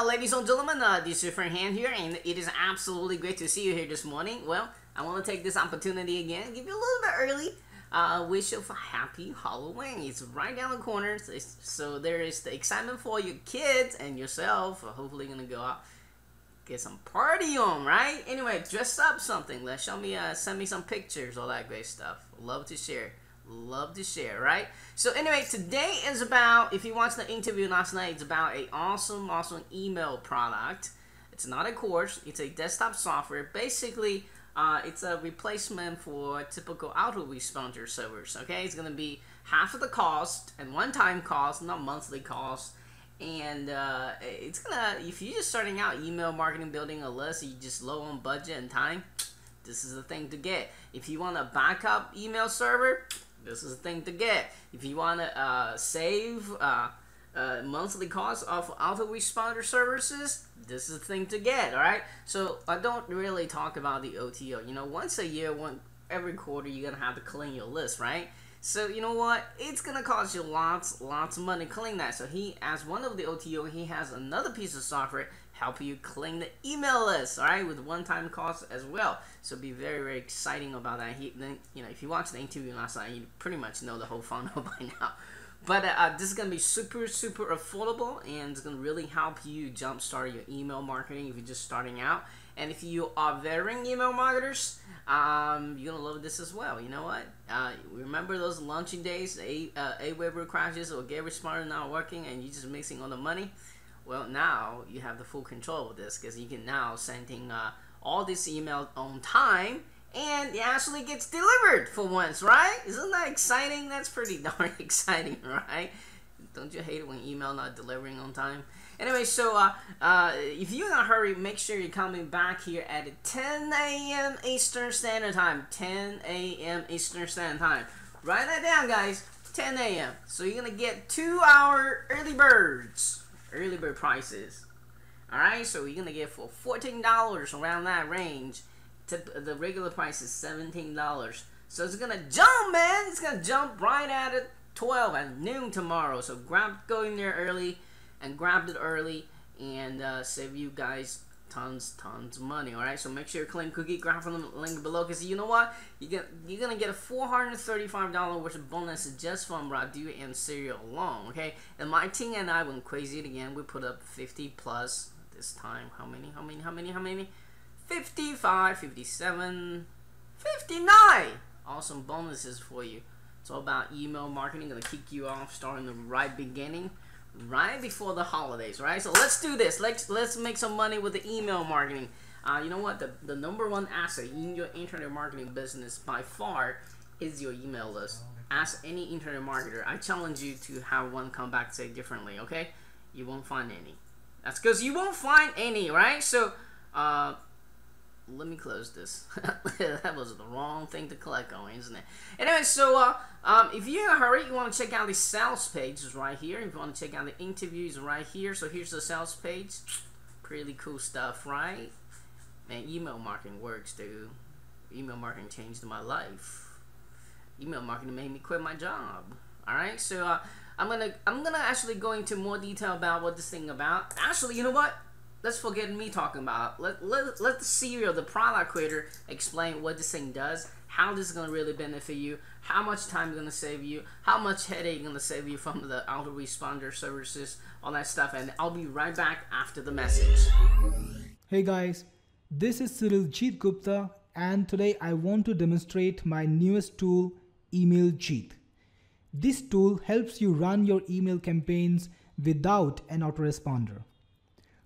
ladies and gentlemen, this is your friend Han here, and it is absolutely great to see you here this morning. Well, I want to take this opportunity again, give you a little bit early, wish you a happy Halloween. It's right down the corner, so there is the excitement for your kids and yourself. Hopefully, you're gonna go out, get some party on, right? Anyway, dress up something. Send me some pictures, all that great stuff. Love to share. Love to share, right? So anyway, today is about, if you watched the interview last night, it's about a awesome email product. It's not a course, it's a desktop software. Basically, it's a replacement for typical autoresponder servers, okay? It's gonna be half of the cost and one-time cost, not monthly cost. And it's gonna, if you're just starting out email marketing, building a list, you just low on budget and time, this is the thing to get. If you want a backup email server, this is the thing to get. If you want to save monthly costs of autoresponder services, this is the thing to get, alright? So I don't really talk about the OTO. You know, once a year, every quarter, you're going to have to clean your list, right? So you know what? It's going to cost you lots of money to clean that. So he, as one of the OTO, he has another piece of software help you clean the email list, all right, with one-time cost as well. So be very exciting about that. Then, you know, if you watched the interview last night, you pretty much know the whole funnel by now. But this is gonna be super affordable, and it's gonna really help you jumpstart your email marketing if you're just starting out. And if you are veteran email marketers, you're gonna love this as well. You know what? Remember those launching days, Aweber crashes or GetResmarter not working, and you're just missing all the money? Well, now you have the full control of this, because you can now sending all this email on time, and it actually gets delivered for once, right? Isn't that exciting? That's pretty darn exciting, right? Don't you hate it when email not delivering on time? Anyway, so if you're in a hurry, make sure you're coming back here at 10 a.m. Eastern Standard Time. 10 a.m. Eastern Standard Time. Write that down, guys. 10 a.m. So you're going to get 2-hour early birds. Early bird prices. Alright, so you're gonna get for $14 around that range. The regular price is $17. So it's gonna jump, man! It's gonna jump right at 12 at noon tomorrow. So go in there early and grab it early and save you guys tons of money. Alright, so make sure you claim cookie, grab from the link below, because you know what, you're gonna get a $435 worth of bonus just from Radu and Serial alone. Okay, and my team and I went crazy again. We put up 50 plus this time. How many 55, 57, 59 awesome bonuses for you. It's all about email marketing. Gonna kick you off starting the right beginning, right before the holidays, right? So let's do this. Let's make some money with the email marketing. You know what? The number one asset in your internet marketing business by far is your email list. Ask any internet marketer. I challenge you to have one come back and say differently, okay? You won't find any. That's because you won't find any, right? So, let me close this. That was the wrong thing to click on, isn't it? Anyway, so if you're in a hurry, you want to check out the sales page is right here. If you want to check out the interviews right here. So here's the sales page. Pretty cool stuff, right? Man, email marketing works, dude. Email marketing changed my life. Email marketing made me quit my job. All right, so I'm gonna actually go into more detail about what this thing about. Actually, you know what? Let's forget me talking about it. Let the CEO, the product creator, explain what this thing does, how this is going to really benefit you, how much time it's going to save you, how much headache going to save you from the autoresponder services, all that stuff, and I'll be right back after the message. Hey guys, this is Jeet Gupta, and today I want to demonstrate my newest tool, Email Jeet. This tool helps you run your email campaigns without an autoresponder.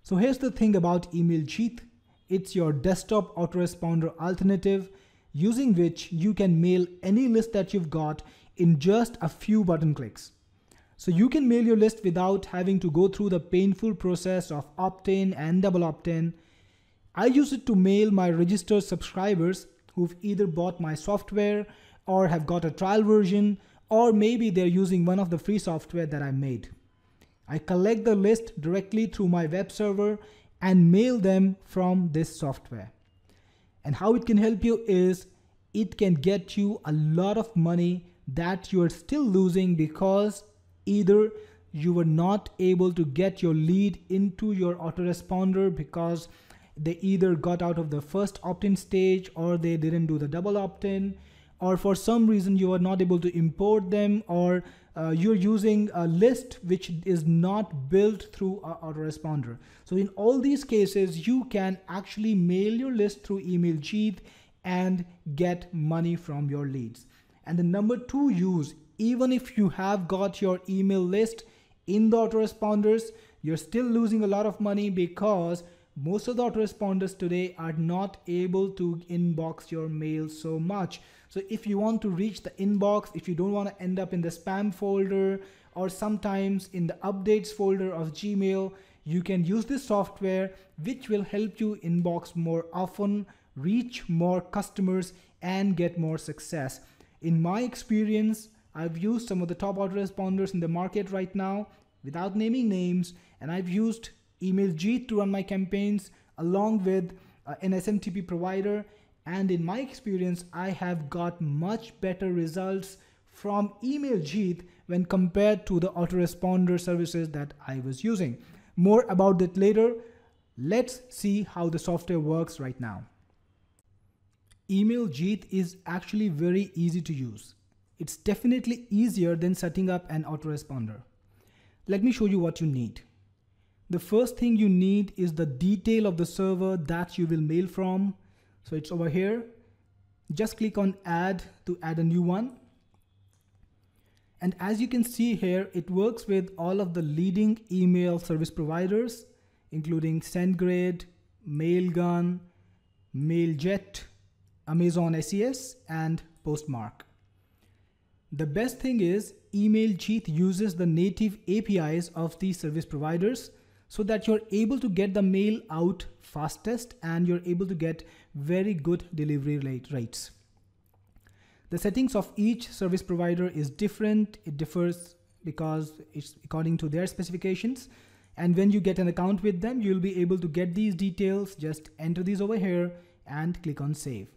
So here's the thing about Email Jeet. It's your desktop autoresponder alternative, using which you can mail any list that you've got in just a few button clicks. So you can mail your list without having to go through the painful process of opt-in and double opt-in. I use it to mail my registered subscribers who've either bought my software or have got a trial version, or maybe they're using one of the free software that I made. I collect the list directly through my web server and mail them from this software. And how it can help you is it can get you a lot of money that you are still losing because either you were not able to get your lead into your autoresponder because they either got out of the first opt-in stage, or they didn't do the double opt-in, or for some reason you are not able to import them, or you're using a list which is not built through autoresponder. So in all these cases, you can actually mail your list through email Jeet and get money from your leads. And the number two use, even if you have got your email list in the autoresponders, you're still losing a lot of money because most of the autoresponders today are not able to inbox your mail so much. So if you want to reach the inbox, if you don't want to end up in the spam folder or sometimes in the updates folder of Gmail, you can use this software which will help you inbox more often, reach more customers, and get more success. In my experience, I've used some of the top autoresponders in the market right now without naming names, and I've used email Jeet to run my campaigns along with an SMTP provider, and in my experience I have got much better results from email Jeet when compared to the autoresponder services that I was using. More about that later. Let's see how the software works right now. Email Jeet is actually very easy to use. It's definitely easier than setting up an autoresponder. Let me show you what you need. The first thing you need is the detail of the server that you will mail from. So it's over here. Just click on add to add a new one. And as you can see here, it works with all of the leading email service providers, including SendGrid, Mailgun, Mailjet, Amazon SES, and Postmark. The best thing is email Jeet uses the native APIs of these service providers so that you're able to get the mail out fastest and you're able to get very good delivery rates. The settings of each service provider is different. It differs because it's according to their specifications. And when you get an account with them, you'll be able to get these details. Just enter these over here and click on save.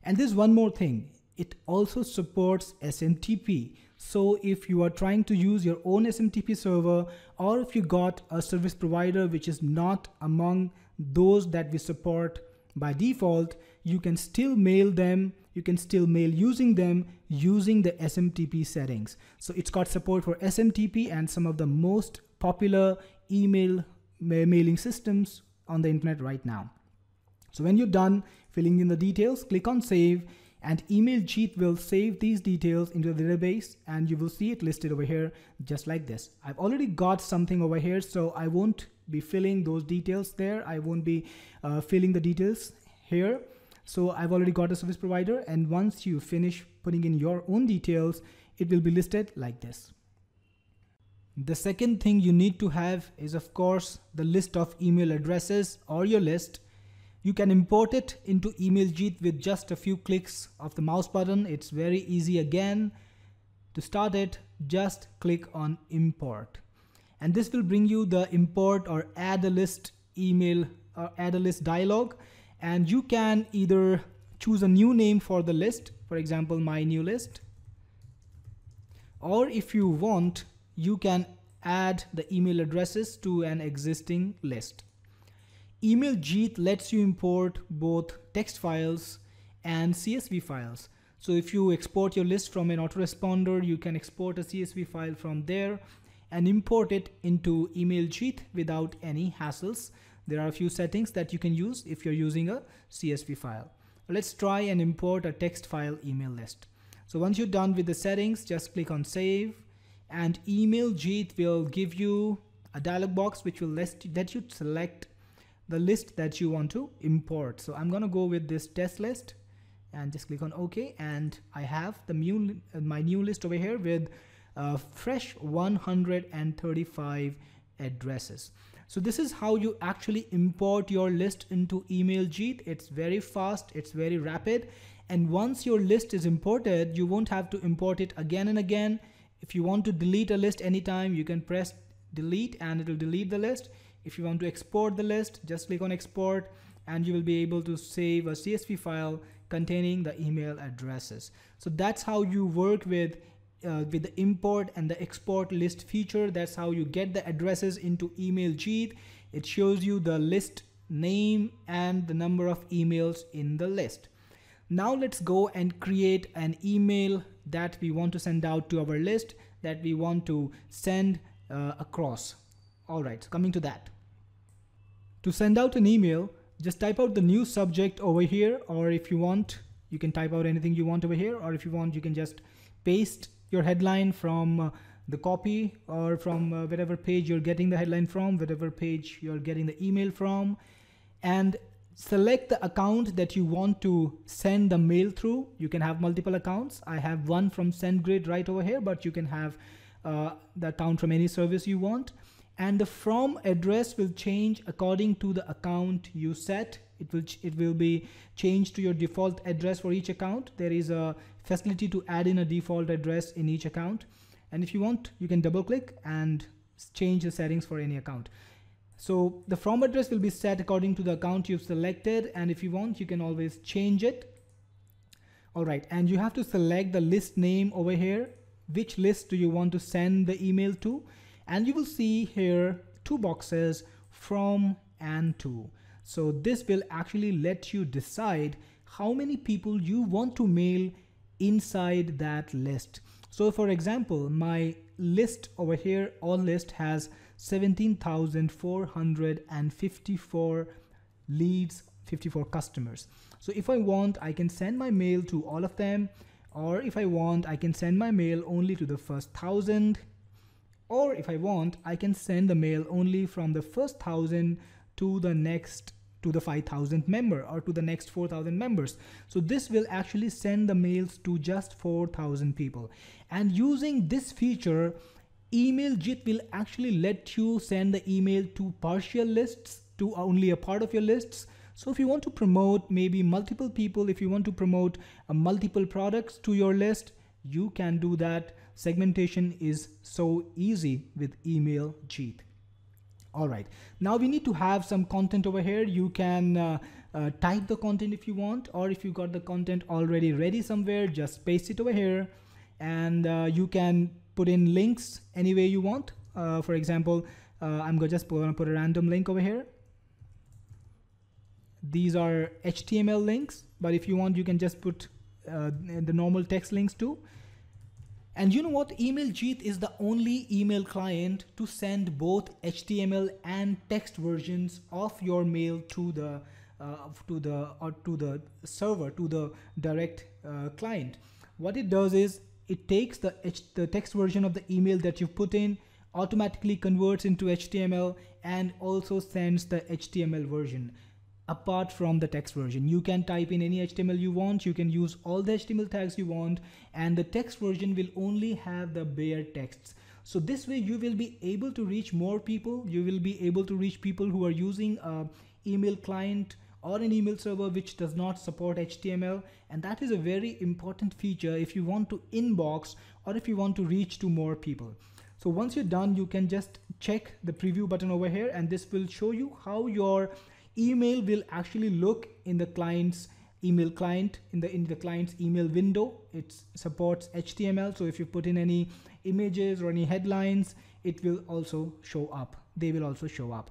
And there's one more thing. It also supports SMTP. So if you are trying to use your own SMTP server, or if you got a service provider which is not among those that we support by default, you can still mail them. You can still mail using them using the SMTP settings. So it's got support for SMTP and some of the most popular email mailing systems on the internet right now. So when you're done filling in the details, click on save, and email Jeet will save these details into the database, and you will see it listed over here just like this. I've already got something over here, so I won't be filling those details there. I won't be filling the details here. So I've already got a service provider, and once you finish putting in your own details, it will be listed like this. The second thing you need to have is, of course, the list of email addresses or your list. You can import it into email Jeet with just a few clicks of the mouse button. It's very easy. Again, to start it, just click on import. And this will bring you the import or add a list email or add a list dialog. And you can either choose a new name for the list, for example, my new list. Or if you want, you can add the email addresses to an existing list. Email Jeet lets you import both text files and CSV files. So if you export your list from an autoresponder, you can export a CSV file from there and import it into email Jeet without any hassles. There are a few settings that you can use if you're using a CSV file. Let's try and import a text file email list. So once you're done with the settings, just click on save, and email Jeet will give you a dialog box which will let you select the list that you want to import. So I'm gonna go with this test list and just click on OK, and I have my new list over here with fresh 135 addresses. So this is how you actually import your list into email Jeet. It's very fast, it's very rapid, and once your list is imported, you won't have to import it again and again. If you want to delete a list anytime, you can press delete and it will delete the list. If you want to export the list, just click on export and you will be able to save a CSV file containing the email addresses. So that's how you work with with the import and the export list feature. That's how you get the addresses into email Jeet. It shows you the list name and the number of emails in the list. Now let's go and create an email that we want to send out to our list, that we want to send across. All right, coming to that. To send out an email, just type out the new subject over here, or if you want, you can type out anything you want over here, or if you want, you can just paste your headline from the copy or from whatever page you're getting the headline from, whatever page you're getting the email from, and select the account that you want to send the mail through. You can have multiple accounts. I have one from SendGrid right over here, but you can have the account from any service you want. And the from address will change according to the account you set. It will be changed to your default address for each account. There is a facility to add in a default address in each account. And if you want, you can double click and change the settings for any account. So the from address will be set according to the account you've selected. And if you want, you can always change it. All right. And you have to select the list name over here. Which list do you want to send the email to? And you will see here two boxes, from and to. So this will actually let you decide how many people you want to mail inside that list. So for example, my list over here, all list has 17,454 leads, 54 customers. So if I want, I can send my mail to all of them, or if I want, I can send my mail only to the first 1,000. Or if I want, I can send the mail only from the first 1,000 to the next, to the 5,000 member, or to the next 4,000 members. So this will actually send the mails to just 4,000 people. And using this feature, Email Jeet will actually let you send the email to partial lists, to only a part of your lists. So if you want to promote maybe multiple people, if you want to promote multiple products to your list, you can do that. Segmentation is so easy with Email Jeet. All right, now we need to have some content over here. You can type the content if you want, or if you got the content already ready somewhere, just paste it over here, and you can put in links any way you want. For example, I'm just going to put a random link over here. These are HTML links, but if you want, you can just put the normal text links too. And you know what? Email Jeet is the only email client to send both HTML and text versions of your mail to the server, to the direct client. What it does is it takes the text version of the email that you put in, automatically converts into HTML, and also sends the HTML version. Apart from the text version, you can type in any HTML you want, you can use all the HTML tags you want, and the text version will only have the bare texts. So this way you will be able to reach more people. You will be able to reach people who are using a email client or an email server which does not support HTML, and that is a very important feature if you want to inbox or if you want to reach to more people. So once you're done, you can just check the preview button over here, and this will show you how your email will actually look in the client's email client, in the client's email window. It supports HTML, so if you put in any images or any headlines, it will also show up. They will also show up.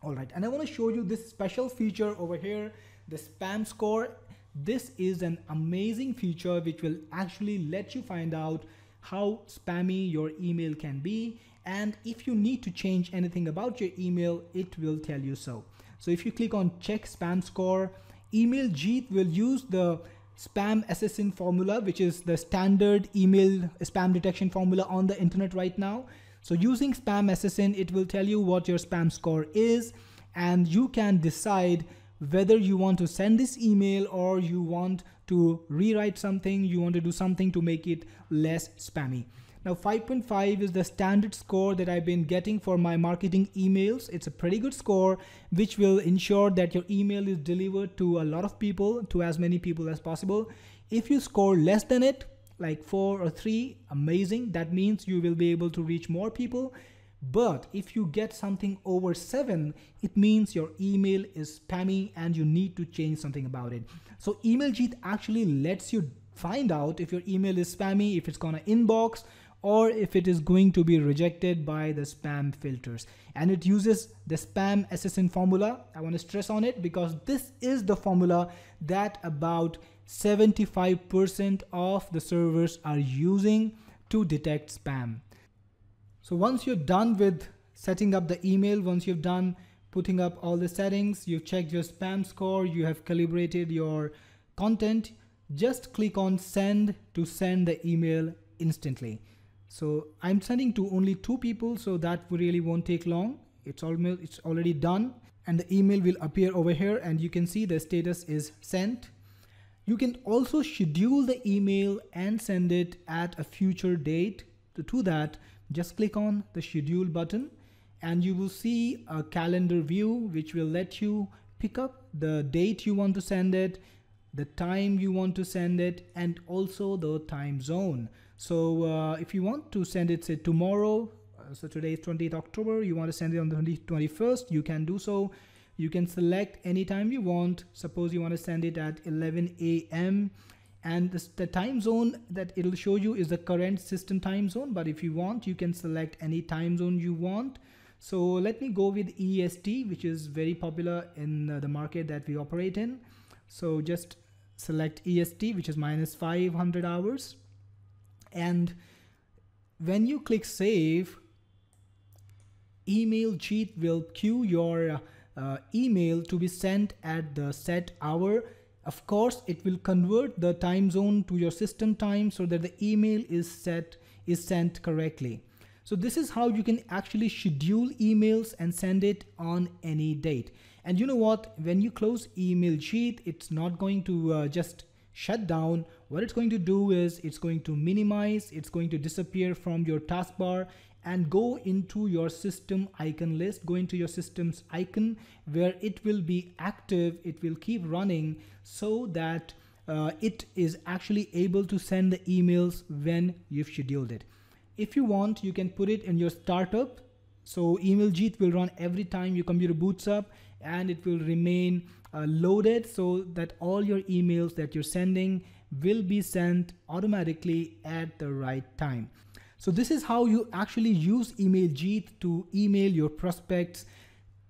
All right, and I want to show you this special feature over here, the spam score. This is an amazing feature which will actually let you find out how spammy your email can be, and if you need to change anything about your email, it will tell you so. So if you click on check spam score, Email Jeet will use the spam assassin formula, which is the standard email spam detection formula on the internet right now. So using spam assassin, it will tell you what your spam score is, and you can decide whether you want to send this email or you want to rewrite something, you want to do something to make it less spammy. Now 5.5 is the standard score that I've been getting for my marketing emails. It's a pretty good score, which will ensure that your email is delivered to a lot of people, to as many people as possible. If you score less than it, like 4 or 3, amazing. That means you will be able to reach more people. But if you get something over 7, it means your email is spammy and you need to change something about it. So Email Jeet actually lets you find out if your email is spammy, if it's gonna inbox, or if it is going to be rejected by the spam filters. And it uses the spam assassin formula. I want to stress on it because this is the formula that about 75% of the servers are using to detect spam. So once you're done with setting up the email, once you've done putting up all the settings, you've checked your spam score, you have calibrated your content, just click on send to send the email instantly. So I'm sending to only 2 people, so that really won't take long. It's already done, and the email will appear over here, and you can see the status is sent. You can also schedule the email and send it at a future date. To do that, just click on the schedule button and you will see a calendar view which will let you pick up the date you want to send it, the time you want to send it, and also the time zone. So if you want to send it, say tomorrow, so today is 20th October, you want to send it on the 21st, you can do so. You can select any time you want. Suppose you want to send it at 11 a.m. and the time zone that it'll show you is the current system time zone, but if you want, you can select any time zone you want. So let me go with EST, which is very popular in the market that we operate in. So just select EST, which is minus 500 hours. And when you click save, Email Jeet will queue your email to be sent at the set hour. Of course, it will convert the time zone to your system time so that the email is sent correctly. So this is how you can actually schedule emails and send it on any date. And you know what? When you close Email Jeet, it's not going to just shut down. What it's going to do is it's going to minimize, it's going to disappear from your taskbar and go into your system icon list, go into your system's icon where it will be active, it will keep running so that it is actually able to send the emails when you've scheduled it. If you want, you can put it in your startup. So Email Jeet will run every time your computer boots up and it will remain loaded so that all your emails that you're sending will be sent automatically at the right time. So this is how you actually use Email Jeet to email your prospects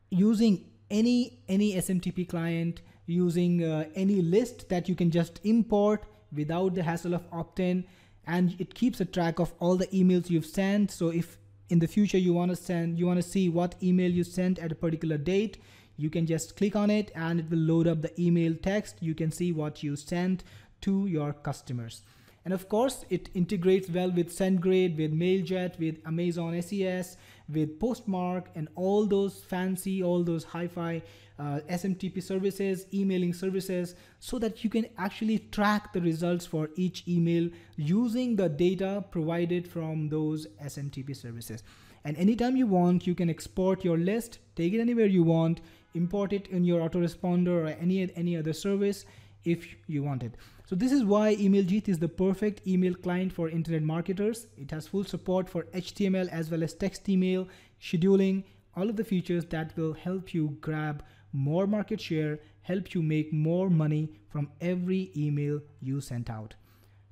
using any SMTP client, using any list that you can just import without the hassle of opt-in, and it keeps a track of all the emails you've sent. So if in the future you want to see what email you sent at a particular date, you can just click on it and it will load up the email text. You can see what you sent to your customers. And of course, it integrates well with SendGrid, with Mailjet, with Amazon SES, with Postmark, and all those fancy, all those hi-fi SMTP services, emailing services, so that you can actually track the results for each email using the data provided from those SMTP services. And anytime you want, you can export your list, take it anywhere you want, import it in your autoresponder or any other service if you want it. So this is why Email Jeet is the perfect email client for internet marketers. It has full support for HTML as well as text email, scheduling, all of the features that will help you grab more market share, help you make more money from every email you sent out.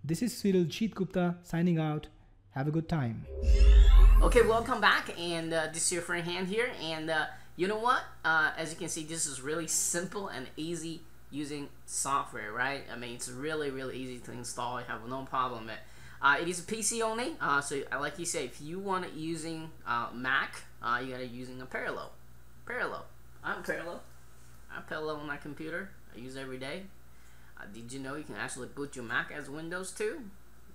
This is Cyril Jeet Gupta signing out. Have a good time. Okay, welcome back, and this is your friend Han here, and you know what? As you can see, this is really simple and easy using software, right? I mean, it's really easy to install. I have no problem with it. It is a PC only, so like you say, if you want it using Mac, you gotta using a Parallel. I have Parallel on my computer. I use it every day. Did you know you can actually boot your Mac as Windows too?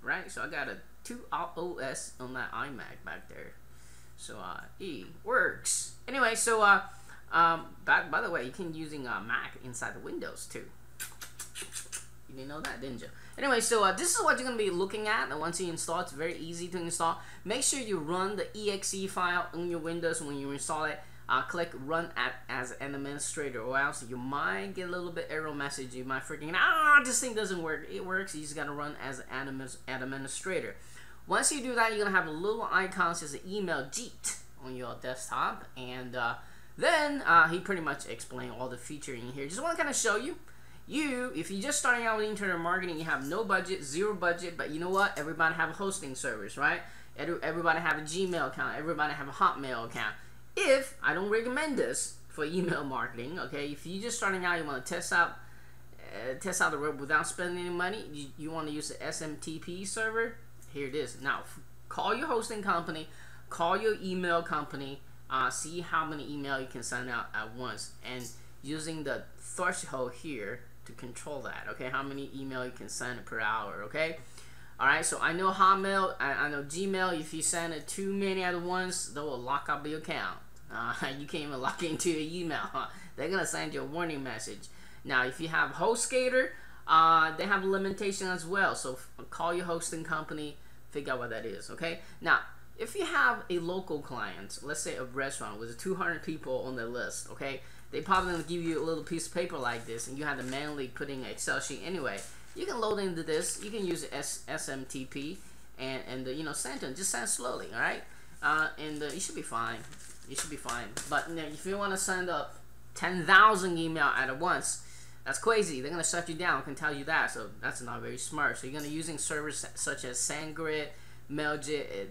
Right? So I got a 2 OS on that iMac back there. So it works. Anyway, so by the way, you can using Mac inside the Windows too. You didn't know that, didn't you? Anyway, so this is what you're gonna be looking at. And once you install, it's very easy to install. Make sure you run the exe file on your Windows when you install it. Click run as an administrator, or else you might get a little bit error message. You might freaking this thing doesn't work. It works. You just gotta run as an administrator. Once you do that, you're gonna have a little icon that says Email Jeet on your desktop, and then he pretty much explained all the feature in here. Just want to kind of show you. if you're just starting out with internet marketing, you have no budget, zero budget, but you know what? Everybody have a hosting service, right? Everybody have a Gmail account. Everybody have a Hotmail account. I don't recommend this for email marketing, okay? If you're just starting out, you want to test out the web without spending any money, you want to use the SMTP server. Here it is. Now, call your hosting company, call your email company, see how many email you can send out at once, and using the threshold here to control that, okay? How many email you can send per hour, okay? All right, so I know Hotmail, I know Gmail. If you send it too many at once, they will lock up your account. You can't even log into your email. They're gonna send you a warning message. Now, if you have HostGator, they have a limitation as well. So call your hosting company, figure out what that is, okay? Now, if you have a local client, let's say a restaurant with 200 people on their list, okay? They probably gonna give you a little piece of paper like this, and you have to manually put in an Excel sheet anyway. You can load into this. You can use SMTP and you know, send them. Just send slowly, all right? And you should be fine. You should be fine. But you know, if you want to send up 10,000 email at once, that's crazy. They're gonna shut you down. I can tell you that. So that's not very smart. So you're gonna using servers such as SendGrid, Mailjet,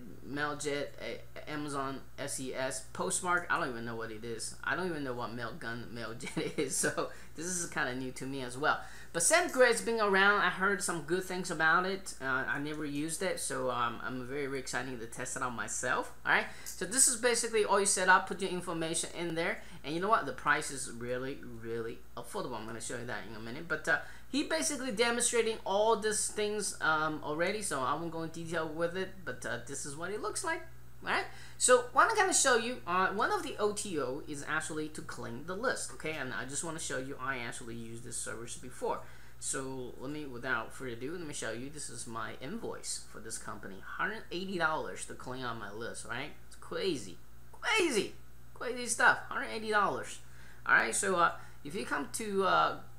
Amazon SES, Postmark. I don't even know what it is. I don't even know what Mailjet is. So this is kind of new to me as well. But SendGrid's been around. I heard some good things about it. I never used it, so I'm very, very excited to test it out myself. All right. So this is basically all you set up. Put your information in there, and you know what? The price is really, really affordable. I'm gonna show you that in a minute. But he basically demonstrating all these things already, so I won't go in detail with it. But this is what it looks like. Alright, so what I'm going to show you, one of the OTO is actually to clean the list, okay? And I just want to show you I actually used this service before. So without further ado, let me show you. This is my invoice for this company, $180 to clean out my list, right? It's crazy, crazy stuff, $180. Alright, so if you come to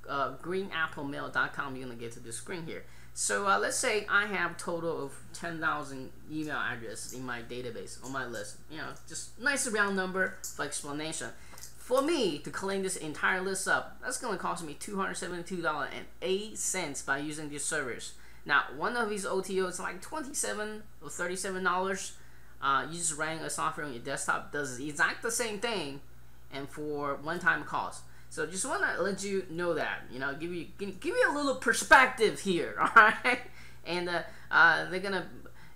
greenapplemail.com, you're going to get to this screen here. So let's say I have total of 10,000 email addresses in my database on my list. You know, just nice round number for explanation. For me to clean this entire list up, that's going to cost me $272.08 by using these servers. Now, one of these OTOs is like $27 or $37. You just run a software on your desktop, does exact the same thing, and for one-time cost. So just want to let you know that, you know, give you a little perspective here, all right? And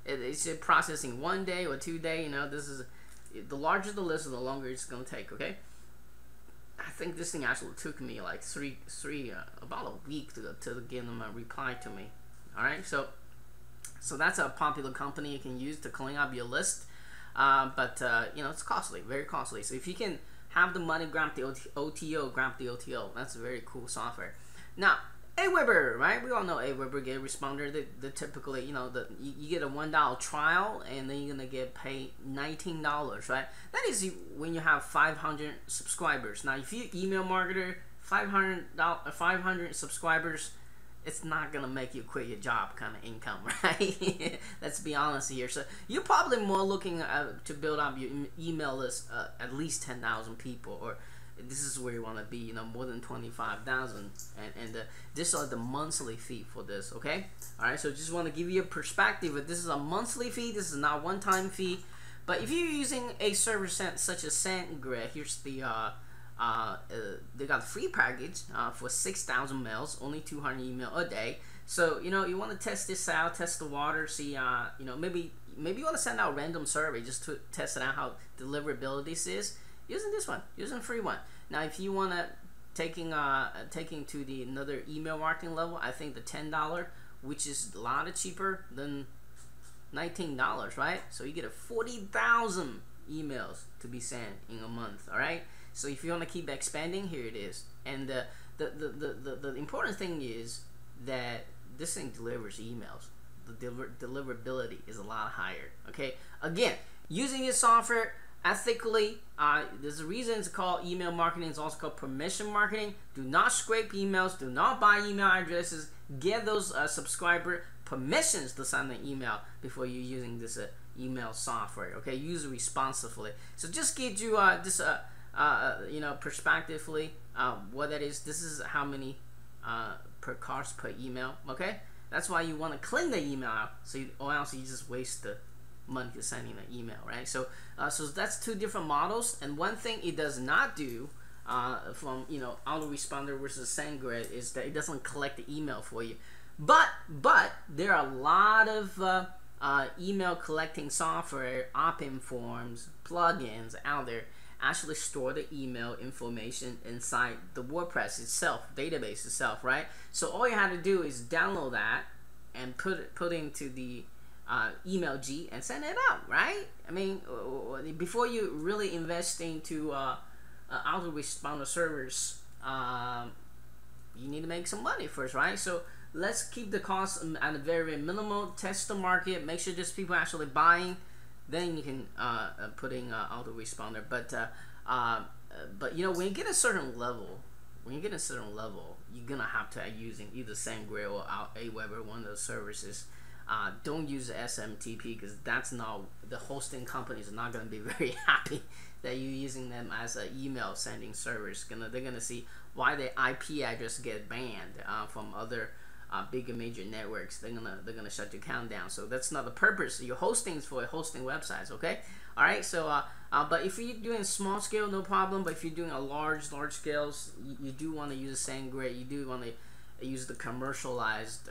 it's processing 1 day or 2 day. You know, this is the larger the list, the longer it's gonna take. Okay, I think this thing actually took me like about a week to get them a reply to me. All right, so that's a popular company you can use to clean up your list, but you know, it's costly, very costly. So if you can have the money, grab the OTO, grab the OTO. That's a very cool software. Now, Aweber, right? We all know Aweber GetResponder. They typically, you know, you get a $1 trial, and then you're gonna get paid $19, right? That is when you have 500 subscribers. Now, if you're an email marketer, 500 subscribers, it's not gonna make you quit your job kind of income, right? Let's be honest here. So you're probably more looking to build up your email list at least 10,000 people, or this is where you want to be, you know, more than 25,000. And this is the monthly fee for this, okay? All right, so just want to give you a perspective. But this is a monthly fee. This is not one-time fee. But if you're using a service such as SendGrid, here's the they got a free package for 6,000 mails, only 200 email a day. So you know, you want to test this out, test the water, see you know, maybe you want to send out a random survey just to test it out how deliverability is. Using this one, using a free one. Now, if you want to taking to the another email marketing level, I think the $10, which is a lot cheaper than $19, right? So you get 40,000 emails to be sent in a month. All right. So if you want to keep expanding, here it is. And the important thing is that this thing delivers emails. The deliverability is a lot higher. Okay. Again, using this software ethically, there's a reason it's called email marketing. It's also called permission marketing. Do not scrape emails. Do not buy email addresses. Get those subscriber permissions to send an email before you're using this email software. Okay, use it responsibly. So just give you this you know, perspectively what that is. This is how many per cost per email. Okay, that's why you want to clean the email out, so or else you just waste the money to sending an email, right? So so that's two different models. And one thing it does not do from autoresponder versus SendGrid is that it doesn't collect the email for you. But there are a lot of email collecting software, opt-in forms, plugins out there actually store the email information inside the WordPress itself, database itself, right? So all you have to do is download that and put into the email Jeet and send it out, right? I mean, before you really invest into autoresponder servers, you need to make some money first, right? So let's keep the cost at a very minimal, test the market, make sure there's people actually buying, then you can put in autoresponder. But when you get a certain level, you're gonna have to using either SendGrid or Aweber, one of those services. Don't use SMTP, because that's not, the hosting companies are not going to be very happy that you're using them as an email sending service. They're gonna see why the IP address get banned from other bigger major networks. They're gonna shut your account down. So that's not the purpose. Your hosting is for hosting websites. Okay, all right. So but if you're doing small scale, no problem. But if you're doing a large scales, you do want to use SendGrid. You do want to use the commercialized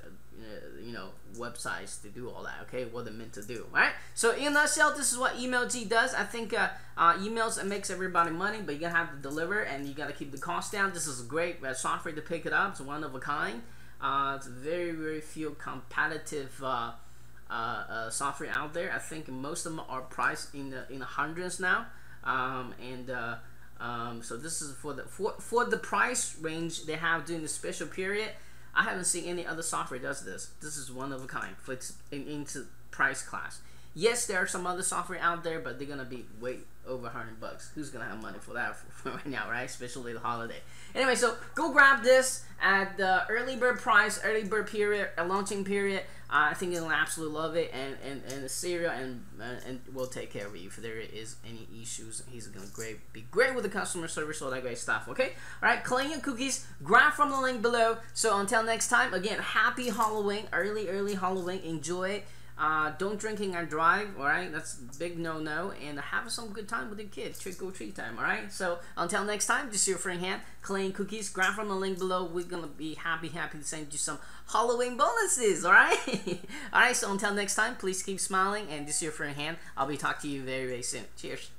websites to do all that. Okay, what they're meant to do. All right, so in a nutshell, this is what email Jeet does. I think emails, it makes everybody money, but you gotta have to deliver and you gotta keep the cost down. This is a great software to pick it up. It's one of a kind. It's very few competitive software out there. I think most of them are priced in the hundreds now, so this is for the price range they have during the special period. I haven't seen any other software does this. This is one of a kind for into price class. Yes, there are some other software out there, but they're gonna be way over $100. Who's gonna have money for that right now, right? Especially the holiday. Anyway, so go grab this at the early bird price, early bird period, a launching period. I think you'll absolutely love it, and the serial and we'll take care of you if there is any issues. He's gonna be great with the customer service, all that great stuff. Okay, all right. Clean your cookies. Grab from the link below. So until next time, again, happy Halloween, early Halloween. Enjoy it. Don't drinking and drive, alright? That's big no-no. And have some good time with your kids. Trick-or-treat time, alright? So, until next time, this is your friend Han, Claying Cookies. Grab from the link below. We're gonna be happy to send you some Halloween bonuses, alright? Alright, so until next time, please keep smiling. And this is your friend Han. I'll be talking to you very soon. Cheers.